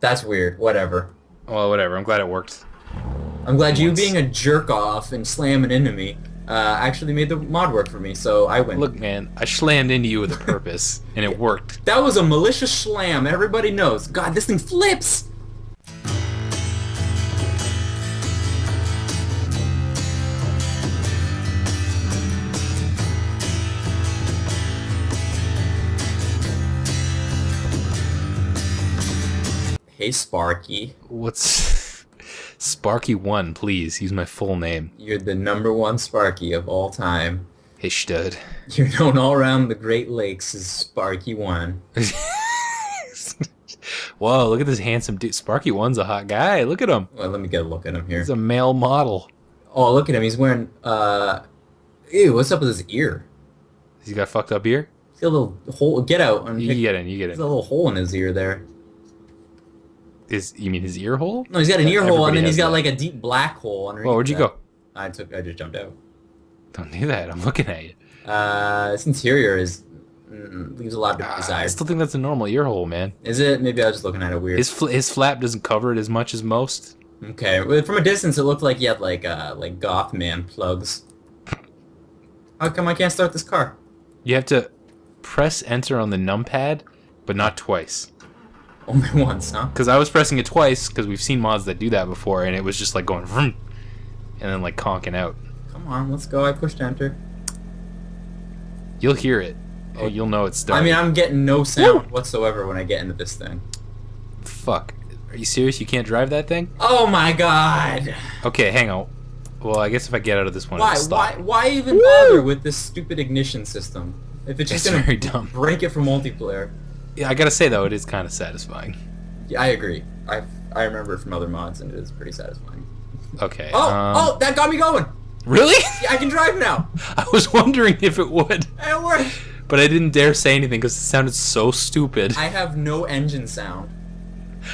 That's weird. Whatever. Well, whatever. I'm glad it worked. I'm glad you being a jerk off and slamming into me actually made the mod work for me, so I win. Look, man, I slammed into you with a purpose, and it worked. That was a malicious slam. Everybody knows. God, this thing flips! Hey, Sparky. What's... Sparky One, please. Use my full name. You're the #1 Sparky of all time. Hey, stud. You're known all around the Great Lakes as Sparky One. Whoa, look at this handsome dude. Sparky One's a hot guy. Look at him. Well, let me get a look at him here. He's a male model. Oh, look at him. He's wearing, ew, what's up with his ear? He's got fucked up ear? He's got a little hole. Get out. You get in, you get There's in. a little hole in his ear there. You mean his ear hole? No, he's got an ear hole, and then he's got that. like a deep black hole underneath. Whoa, where'd you go? I just jumped out. Don't do that. I'm looking at you. This interior is leaves a lot to be I desired. still think that's a normal ear hole, man. Is it? Maybe I was just looking at it weird. His flap doesn't cover it as much as most. Okay, well, from a distance, it looked like he had like goth man plugs. How come I can't start this car? You have to press enter on the numpad, but not twice. Only once, huh? Because I was pressing it twice, because we've seen mods that do that before, and it was just like going vroom, and then like conking out. Come on, let's go. I pushed enter. You'll hear it. Oh. You'll know it's starting. I mean, I'm getting no sound whatsoever when I get into this thing. Fuck. Are you serious? You can't drive that thing? Oh my god! Okay, hang on. Well, I guess if I get out of this one, it'll stop. Why even bother with this stupid ignition system? If it's just It's gonna very dumb. break it for multiplayer. Yeah, I gotta say though, it is kind of satisfying. Yeah, I agree. I remember it from other mods, and it is pretty satisfying. Okay. Oh, that got me going! Really? Yeah, I can drive now! I was wondering if it would, It worked! but I didn't dare say anything because it sounded so stupid. I have no engine sound.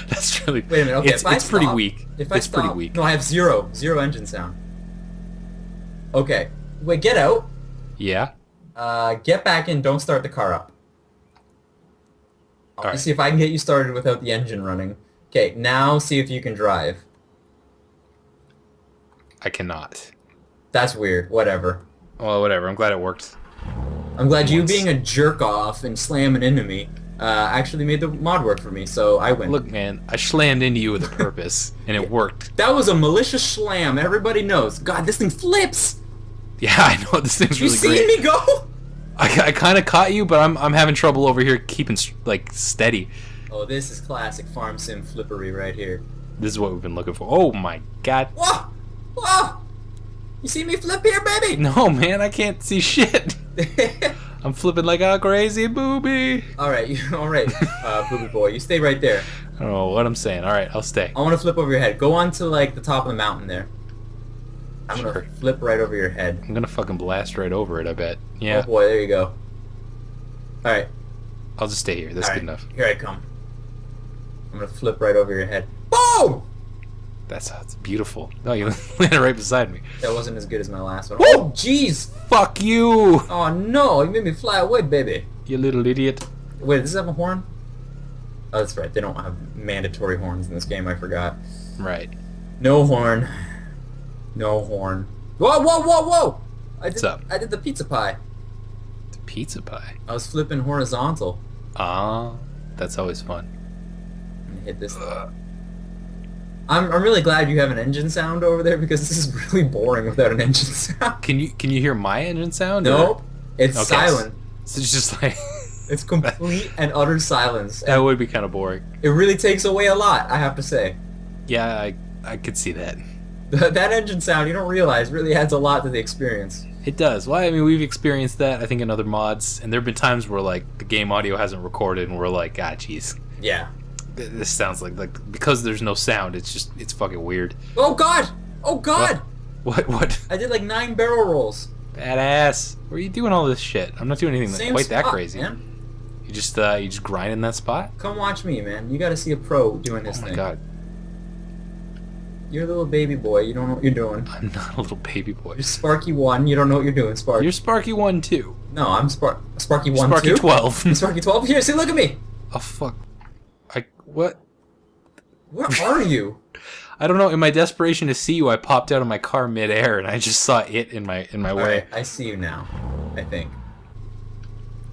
That's really. Wait a minute, okay, It's pretty weak. It's pretty weak. No, I have zero engine sound. Okay. Wait, get out. Yeah. Get back in, don't start the car up. Let me see if I can get you started without the engine running. Okay, now see if you can drive. I cannot. That's weird. Whatever. Well, whatever. I'm glad it worked. I'm glad you being a jerk off and slamming into me actually made the mod work for me, so I win. Look, man, I slammed into you with a purpose, and it worked. That was a malicious slam. Everybody knows. God, this thing flips. Yeah, I know. This thing's really great. You seen me go? I kind of caught you, but I'm having trouble over here keeping like steady. Oh, this is classic farm sim flippery right here. This is what we've been looking for. Oh my god. Whoa! Whoa! You see me flip here, baby? No, man, I can't see shit. I'm flipping like a crazy booby. Alright, booby boy, you stay right there. I don't know what I'm saying. Alright, I'll stay. I want to flip over your head. Go on to, like, the top of the mountain there. I'm Sure. gonna flip right over your head. I'm gonna fucking blast right over it, I bet. Yeah. Oh boy, there you go. Alright. I'll just stay here. That's good enough. Here I come. I'm gonna flip right over your head. Boom! That's beautiful. No, you landed right beside me. That wasn't as good as my last one. Woo! Oh, jeez! Fuck you! Oh no, you made me fly away, baby. You little idiot. Wait, does this have a horn? Oh, that's right. They don't have mandatory horns in this game. I forgot. Right. No horn. No horn. Whoa, whoa, whoa, whoa! What's up? I did the pizza pie. The pizza pie. I was flipping horizontal. Ah, that's always fun. And hit this. I'm really glad you have an engine sound over there because this is really boring without an engine sound. Can you hear my engine sound? Nope. It's Okay. silent. So it's just like It's complete and utter silence. that would be kind of boring. It really takes away a lot, I have to say. Yeah, I could see that. That engine sound, you don't realize, really adds a lot to the experience. It does. Well, I mean, we've experienced that, I think, in other mods, and there have been times where, like, the game audio hasn't recorded, and we're like, ah, jeez. Yeah. This sounds like because there's no sound, it's fucking weird. Oh god! Oh god! What? I did like 9 barrel rolls. Badass. Where are you doing all this shit? I'm not doing anything Same quite that spot, crazy. Man. You just grind in that spot? Come watch me, man. You gotta see a pro doing this Oh my thing. god. You're a little baby boy. You don't know what you're doing. I'm not a little baby boy. You're Sparky One. You don't know what you're doing, Sparky. You're Sparky One too. No, I'm Sparky One Sparky too. 12. I'm Sparky 12. Here, see, look at me. Oh fuck. What? Where are you? I don't know. In my desperation to see you, I popped out of my car midair, and I just saw it in my way. Alright, I see you now. I think.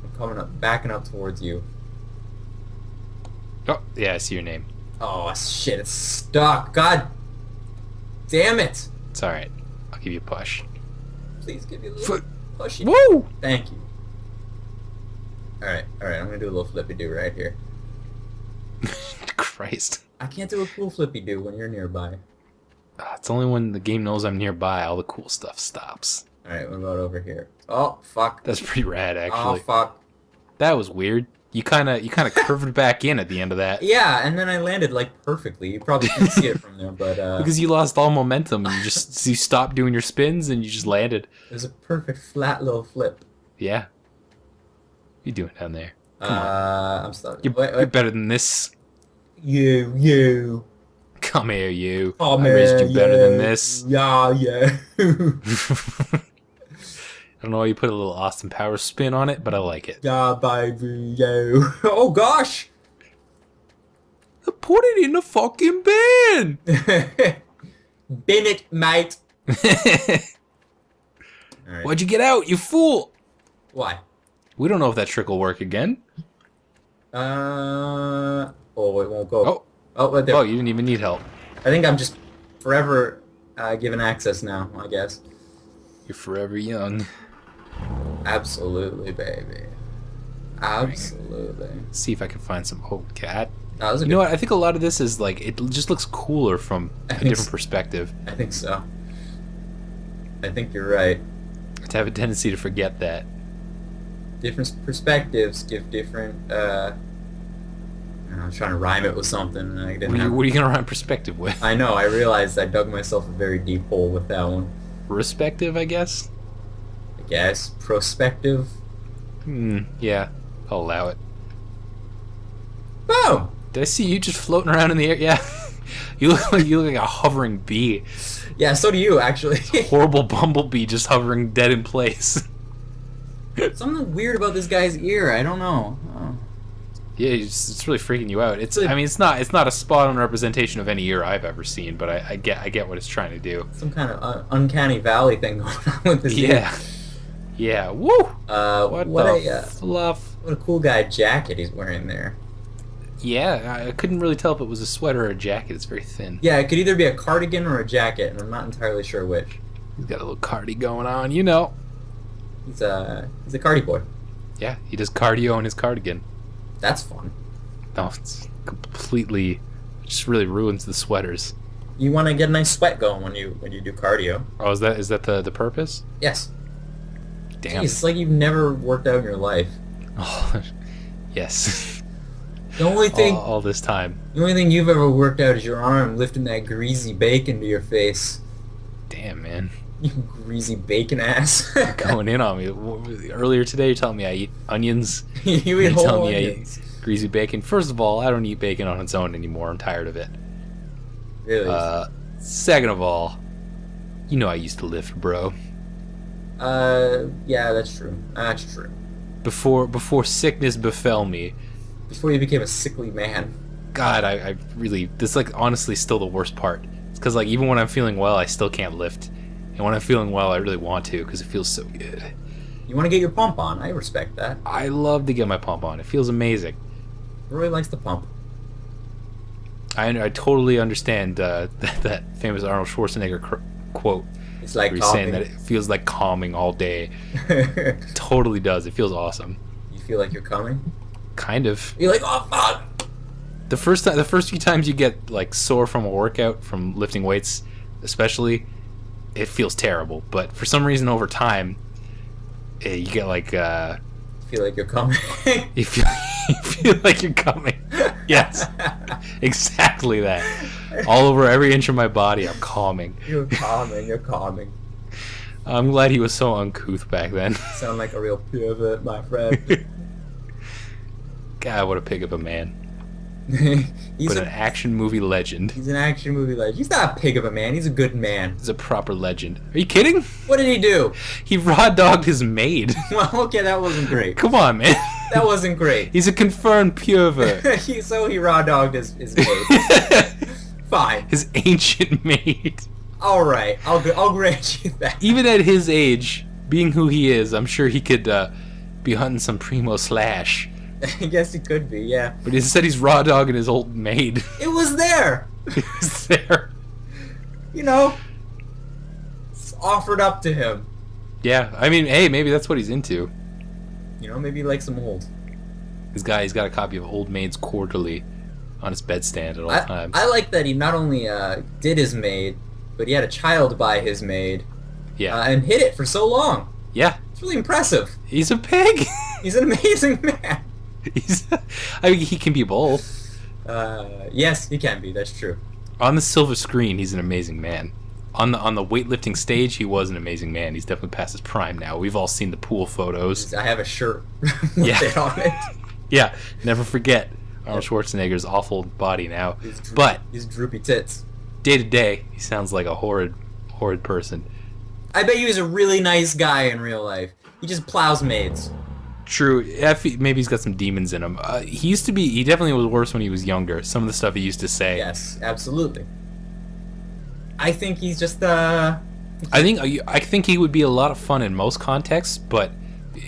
I'm coming up, backing up towards you. Oh, yeah, I see your name. Oh shit! It's stuck. God damn it! It's all right. I'll give you a push. Please give me a little pushy. Woo! Thank you. Alright, I'm gonna do a little flippy do right here. Christ. I can't do a cool flippy do when you're nearby. It's only when the game knows I'm nearby all the cool stuff stops. Alright, what about over here? Oh, fuck. That's pretty rad, Oh, actually. fuck. That was weird. You kind of curved back in at the end of that. Yeah, and then I landed, like, perfectly. You probably couldn't see it from there, but, Because you lost all momentum. You stopped doing your spins and you just landed. it was a perfect flat little flip. Yeah. What you doing down there? Come on. I'm stuck. You're better than this. You. Come here, you. Come I raised you here, better you. than this. Yeah. I don't know why you put a little Austin Powers spin on it, but I like it. Yeah, baby, you. Oh, gosh. Put it in the fucking bin! Bin it, mate. Alright. Why'd you get out, you fool? Why? We don't know if that trick will work again. Oh, it won't go. Oh, right there. oh, you didn't even need help. I think I'm just forever given access now, I guess. You're forever young. Absolutely, baby. Absolutely. See if I can find some. Oh, cat. That was a You know what? I think a lot of this is like it just looks cooler from a different so. perspective. I think so. I think you're right. To have a tendency to forget that. Different perspectives give different. I was trying to rhyme it with something, and I didn't. What are you gonna rhyme perspective with? I know. I realized I dug myself a very deep hole with that one. Respective, I guess. I guess prospective. Yeah, I'll allow it. Boom. Did I see you just floating around in the air? Yeah. You look like a hovering bee. Yeah, so do you actually. Horrible bumblebee just hovering dead in place. Something weird about this guy's ear. I don't know. Oh. Yeah, it's really freaking you out. I mean, it's not a spot-on representation of any ear I've ever seen, but I get what it's trying to do. Some kind of uncanny valley thing going on with this ear. Yeah. Woo! What the fluff? What a cool guy jacket he's wearing there. Yeah, I couldn't really tell if it was a sweater or a jacket. It's very thin. Yeah, it could either be a cardigan or a jacket, and I'm not entirely sure which. He's got a little cardi going on, you know. He's a cardi boy. Yeah, he does cardio in his cardigan. That's fun. No, it's completely, just really ruins the sweaters. You want to get a nice sweat going when you do cardio. Oh, is that the purpose? Yes. Damn. Jeez, it's like you've never worked out in your life. Oh, yes. The only thing all this time. The only thing you've ever worked out is your arm lifting that greasy bacon to your face. Damn, man. You greasy bacon ass. Going in on me. Earlier today, you're telling me I eat onions. You eat whole onions. I eat greasy bacon. First of all, I don't eat bacon on its own anymore. I'm tired of it. Really? Second of all, you know I used to lift, bro. Yeah, that's true. That's true. Before sickness befell me. Before you became a sickly man. God, I really... This is, like, honestly still the worst part. It's because, like, even when I'm feeling well, I still can't lift. And when I'm feeling well, I really want to because it feels so good. You want to get your pump on. I respect that. I love to get my pump on. It feels amazing. Roy likes the pump. I totally understand that famous Arnold Schwarzenegger quote. It's like where he's saying that it feels like calming all day. Totally does. It feels awesome. You feel like you're coming? Kind of. You're like, oh fuck! The first few times you get like sore from a workout, from lifting weights, especially, it feels terrible. But for some reason, over time, you get like feel like you're coming. you feel like you're coming. Yes, exactly that. All over every inch of my body, I'm calming. You're calming. You're calming. I'm glad he was so uncouth back then. Sound like a real pivot, my friend. God, what a pig of a man. He's an action movie legend. He's an action movie legend. He's not a pig of a man. He's a good man. He's a proper legend. Are you kidding? What did he do? He raw dogged his maid. Well, okay, that wasn't great. Come on, man. That wasn't great. He's a confirmed pervert. So he raw dogged his maid. Fine. His ancient maid. All right, I'll grant you that. Even at his age, being who he is, I'm sure he could be hunting some primo slash. I guess he could be, yeah. But instead, he's raw dogging his old maid. It was there. It was there. You know, it's offered up to him. Yeah, I mean, hey, maybe that's what he's into. You know, maybe he likes them old. He's got a copy of Old Maid's Quarterly on his bedstand at all times. I like that he not only did his maid, but he had a child by his maid. Yeah. And hid it for so long. Yeah. It's really impressive. He's a pig. He's an amazing man. I mean, he can be both. Yes, he can be. That's true. On the silver screen, he's an amazing man. On the weightlifting stage, he was an amazing man. He's definitely past his prime now. We've all seen the pool photos. I have a shirt with it on it. Yeah, never forget Arnold Schwarzenegger's awful body now. His droopy tits. Day to day, he sounds like a horrid person. I bet he was a really nice guy in real life. He just plows maids. True. Maybe he's got some demons in him. He definitely was worse when he was younger. Some of the stuff he used to say. Yes, absolutely. I think he's just I think he would be a lot of fun in most contexts, but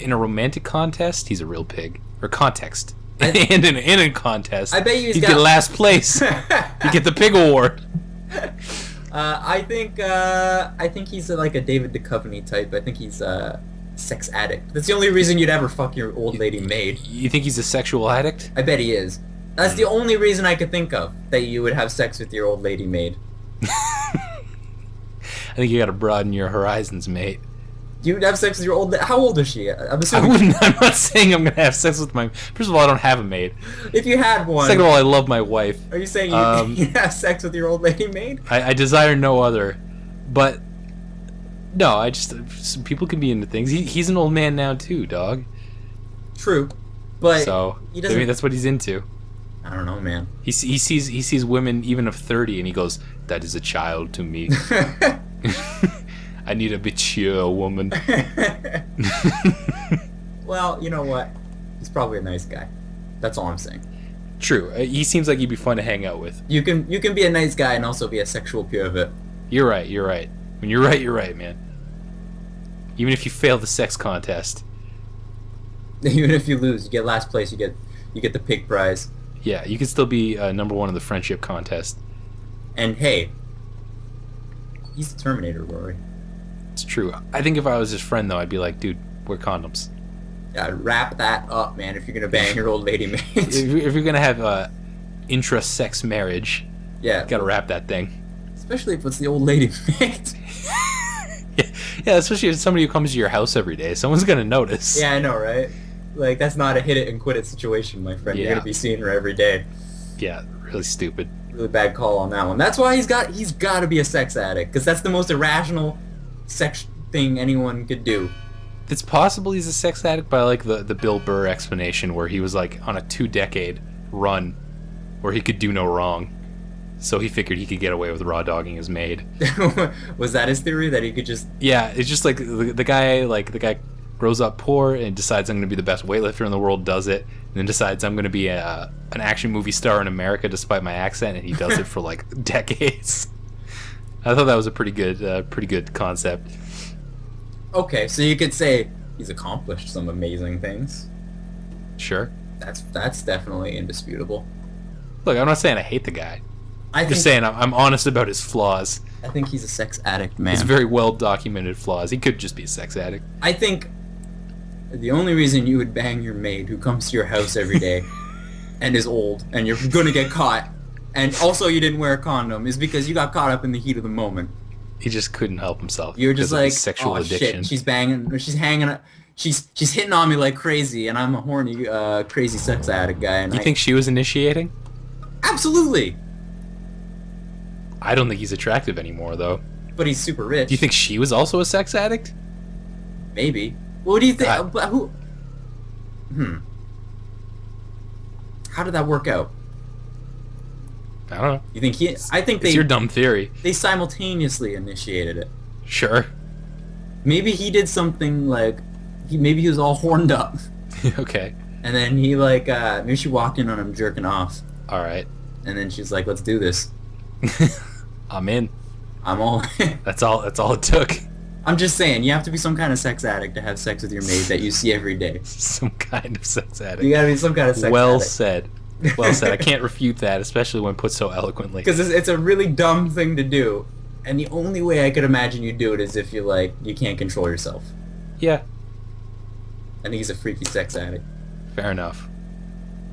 in a romantic contest, he's a real pig. Or context. And in a contest, I bet he'd get last place. He'd get the pig award. I think he's like a David Duchovny type. I think he's a sex addict. That's the only reason you'd ever fuck your old lady maid. You think he's a sexual addict? I bet he is. That's the only reason I could think of that you would have sex with your old lady maid. I think you gotta broaden your horizons, mate. You would have sex with your old... How old is she? I'm assuming... I'm not saying I'm gonna have sex with my... First of all, I don't have a maid. If you had one... Second of all, I love my wife. Are you saying you'd have sex with your old lady maid? I desire no other. But... No, people can be into things. He's an old man now, too, dog. True. But... So, I mean, that's what he's into. I don't know, man. He sees women even of 30 and he goes, that is a child to me. I need a mature woman. Well, you know what? He's probably a nice guy. That's all I'm saying. True. He seems like he'd be fun to hang out with. You can be a nice guy and also be a sexual pivot. You're right. When you're right, man. Even if you fail the sex contest. Even if you lose, you get last place, you get the pig prize. Yeah, you can still be number one in the friendship contest. And hey, he's the Terminator, Rory. It's true. I think if I was his friend, though, I'd be like, dude, wear condoms. Yeah, wrap that up, man, if you're going to bang your old lady mate. if you're going to have intra-sex marriage, yeah, you got to wrap that thing. Especially if it's the old lady mate. Yeah, especially if it's somebody who comes to your house every day. Someone's going to notice. Yeah, I know, right? Like, that's not a hit it and quit it situation, my friend. Yeah. You're going to be seeing her every day. Yeah, really stupid. Really bad call on that one. That's why he's got to be a sex addict, because that's the most irrational sex thing anyone could do. It's possible he's a sex addict by like the Bill Burr explanation where he was like on a 2-decade run where he could do no wrong. So he figured he could get away with raw dogging his maid. Was that his theory, that he could just... Yeah, it's just like the guy grows up poor and decides I'm going to be the best weightlifter in the world, does it, and then decides I'm going to be an action movie star in America despite my accent, and he does it for like decades. I thought that was a pretty good concept. Okay, so you could say he's accomplished some amazing things. Sure. That's definitely indisputable. Look, I'm not saying I hate the guy. I'm just saying I'm honest about his flaws. I think he's a sex addict, man. His very well documented flaws. He could just be a sex addict. I think the only reason you would bang your maid who comes to your house every day and is old and you're gonna get caught, and also you didn't wear a condom, is because you got caught up in the heat of the moment. He just couldn't help himself. You're just like, sexual addiction. Shit, she's banging, she's hanging, she's hitting on me like crazy, and I'm a horny, crazy sex addict guy. And you think she was initiating? Absolutely. I don't think he's attractive anymore, though. But he's super rich. Do you think she was also a sex addict? Maybe. What do you think? Who? How did that work out? I don't know. You think he? I think it's your dumb theory. They simultaneously initiated it. Sure. Maybe he did something like, maybe he was all horned up. Okay. And then he maybe she walked in on him jerking off. All right. And then she's like, "Let's do this." I'm in. I'm all. That's all it took. I'm just saying, you have to be some kind of sex addict to have sex with your maid that you see every day. Some kind of sex addict. You gotta be some kind of sex Well addict. said. Well said. I can't refute that, especially when put so eloquently. Because it's a really dumb thing to do, and the only way I could imagine you do it is if you can't control yourself. Yeah, I think he's a freaky sex addict. fair enough.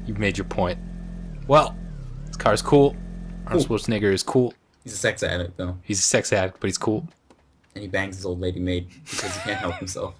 You've made your point. Well, this car's cool. Arnold Schwarzenegger is cool. He's a sex addict, though. He's a sex addict, but he's cool. And he bangs his old lady maid because he can't help himself.